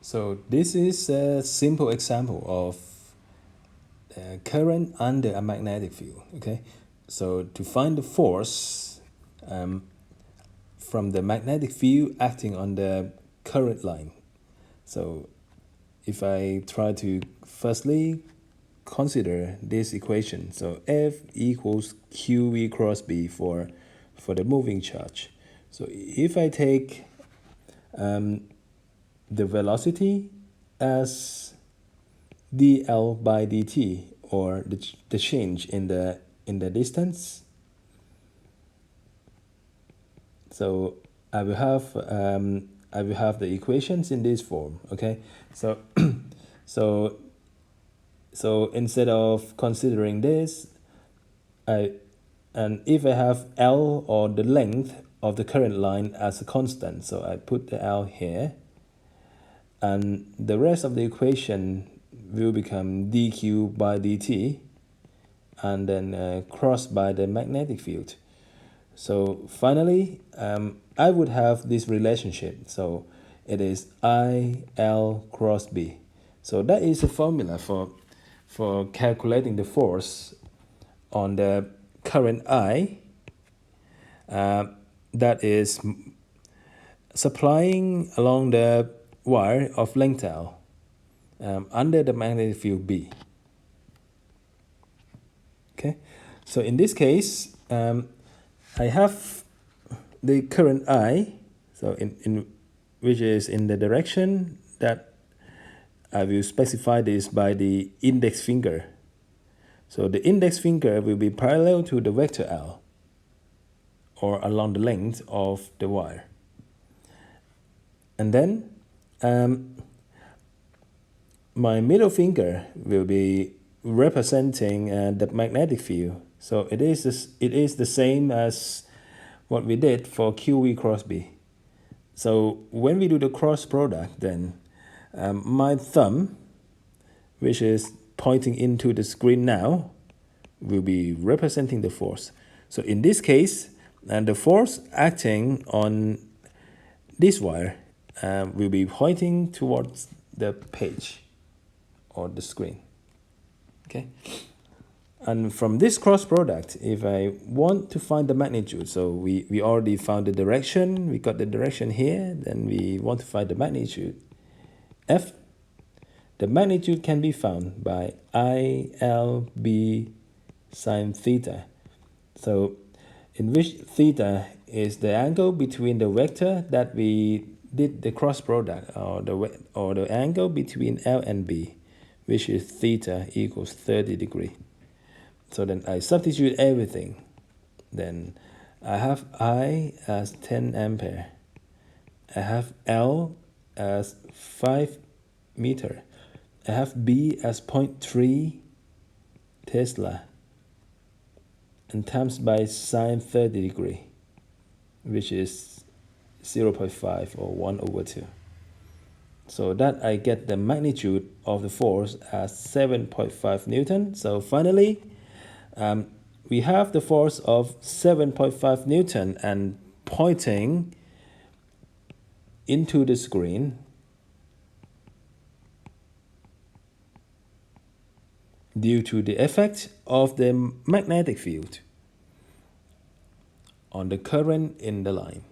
So this is a simple example of current under a magnetic field. Okay, so to find the force from the magnetic field acting on the current line. So if I try to firstly consider this equation, so F equals QV cross B for the moving charge. So if I take the velocity as dl by dt, or the change in the distance, so I will have the equations in this form. Okay, so so instead of considering this, and if I have L, or the length of the current line, as a constant, so I put the L here, and the rest of the equation will become dq by dt, and then crossed by the magnetic field. So finally, I would have this relationship. So it is IL cross B. So that is a formula for calculating the force on the current I that is supplying along the wire of length L under the magnetic field B. Okay, so in this case, I have the current I, so in which is in the direction that I will specify this by the index finger. So the index finger will be parallel to the vector L, or along the length of the wire. And then my middle finger will be representing the magnetic field. So it is the same as what we did for QV cross B. So when we do the cross product, then my thumb, which is pointing into the screen now, will be representing the force. So in this case, the force acting on this wire will be pointing towards the page or the screen. Okay, and from this cross product, if I want to find the magnitude, so we already found the direction, we got the direction here, then we want to find the magnitude F. The magnitude can be found by ILB sine theta. So in which theta is the angle between the vector that we did the cross product, or the angle between L and B, which is theta equals 30 degrees. So then I substitute everything. Then I have I as 10 ampere. I have L as 5 meter. I have B as 0.3 Tesla, and times by sine 30 degree, which is 0.5 or 1/2. So that I get the magnitude of the force as 7.5 Newton. So finally, we have the force of 7.5 Newton and pointing into the screen due to the effect of the magnetic field on the current in the line.